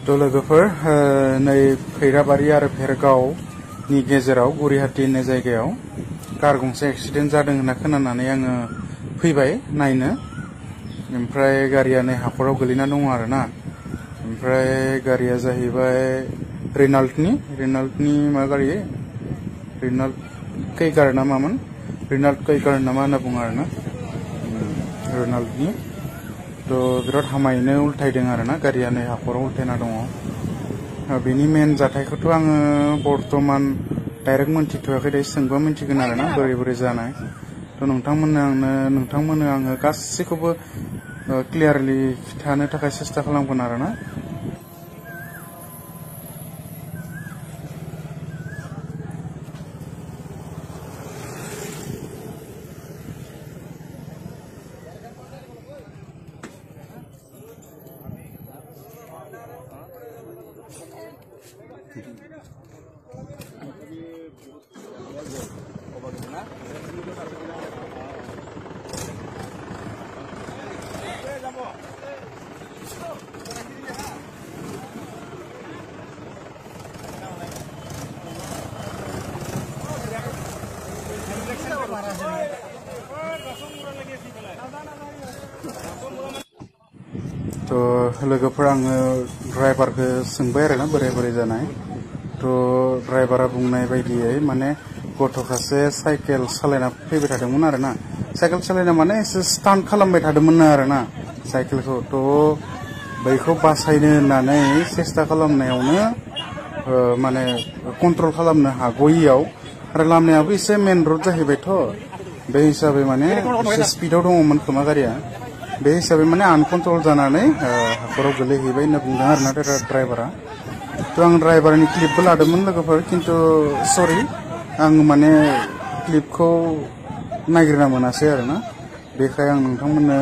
तो लोगोफोर नै खैराबारि आरो भेरगावनि गेजेराव गुरिहाटी होननाय जायगायाव कार गंसे एक्सिडेन्ट जादों होनना खोनानानै आङो फैबाय नायनो। ओमफ्राय गारिया नै हाखराव गोलैना दङ आरोना। ओमफ्राय गारिया जाहैबाय रेनाल्टनि मा गारि रेनाल्ट कैकार ना मामोन रेनाल्ट कैकार ना मा होनना बुङो आरोना रेनाल्टनि। तो बिराद हामायैनो उल्थायदों आरोना गारिया नै हाखराव उल्थायना दङ। बेनि मेन जाथायखौथ' आङो बर्तमान डाइरेक्ट मोनथिथ'वाखै, दायो सोंबा मिथिगोन आरोना बोरै जानाय। तो नोंथांमोननो आङो गासैखौबो क्लियारलि खिथानो थाखाय सेस्था खालामगोन आरोना। तो लोगोफोर आङो ड्राइभारखौ सोंबाय आरोना बोरै जानाय। तो ड्राइभारा बुंनाय बायदियै माने गथ'खासे साइकेल सालायना फैबाय थादोंमोन आरोना। साइकेल सालायना माने एसे स्टान्ट खालामबाय थादोंमोन आरोना साइकेलखौ। तो बैखौ बासायनो होननानै सेस्था खालामनायावनो माने कन्ट्रल खालामनो हाग'यियाव आरो लामायाबो एसे मेन रड जाहैबायथ', बे हिसाबै माने एसे स्पिडाव दङमोन खोमा गारिया। बे हिसाबै माने आनकन्ट्रल जानानै हाखराव गोलैहैबाय होनना बुंदों आरोना ड्राइभारा। तो आं ड्राइभारनि क्लिपबो लादोंमोन लोगोफोर, किन्तु सरि आं माने क्लिपखौ नागिरना मोनासै आरोना। बेखाय आं नोंथांमोननो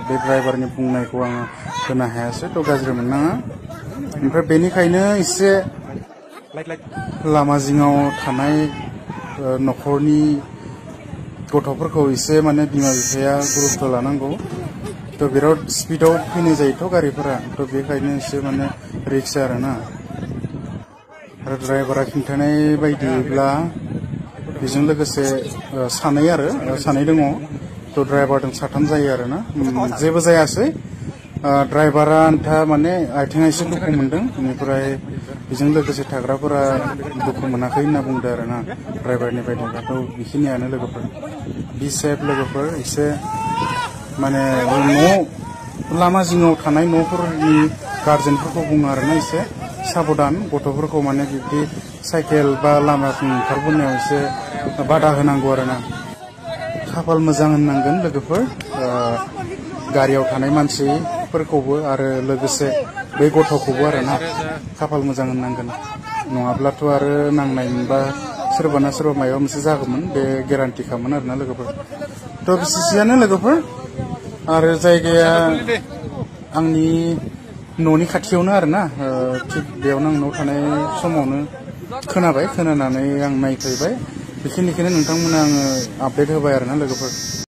बे ड्राइभारनि बुंनायखौ आङो होनो हायासै। तो गाज्रि मोननाङा। ओमफ्राय बेनिखायनो एसे लामा जिङाव थानाय न'खरनि गथ'फोरखौ एसे माने बिमा बिफाया गुरुत्व लानांगौ। तो बिराद स्पिडाव फैनाय जायोथ' गारिफोरा, तो बेखायनो एसे माने रिक्स आरोना। आरो ड्राइभारा खिन्थानाय बायदिब्ला बेजों लोगोसे सानै दङ। तो ड्राइभारजों साथाम जायो आरोना। जेबो जायासै। ड्राइभारा आन्था माने आथिङा एसे दुखु मोनदों, बेनिफ्राय बेजों लोगोसे थाग्राफोरा दुखु मोनाखै होनना बुंदों आरोना ड्राइभारनि बायदिब्ला। तो बेखिनियानो लोगोफोर। बि सेफ लोगोफोर, एसे माने लामा जिङाव थानाय न'फोरनि गार्जेनफोरखौ बुङो आरोना एसे साबधान, गथ'फोरखौ माने बिदि साइकेल बा लामाथिं ओंखारबोनायाव एसे बादा होनांगौ आरोना। खाफाल मोजां होननांगोन लोगोफोर, गारियाव थानाय मानसिफोरखौबो आरो लोगोसे बै गथ'खौबो आरोना खाफाल मोजां होननांगोन। नङाब्लाथ' आरो नांनाय मोनबा सोरबा माबा मोनसे जागौमोन, बे गेरान्टिखामोन आरोना लोगोफोर। तो बिसियानो लोगोफोर। आरो जायगाया आंनि न'नि खाथियावनो आरोना। थिग बेयावनो आं न'आव थानाय समावनो खोनानानै आं नायफैबाय। बेखिनिखौनो नोंथांमोननो आङो आपडेट होबाय आरोना लोगोफोर।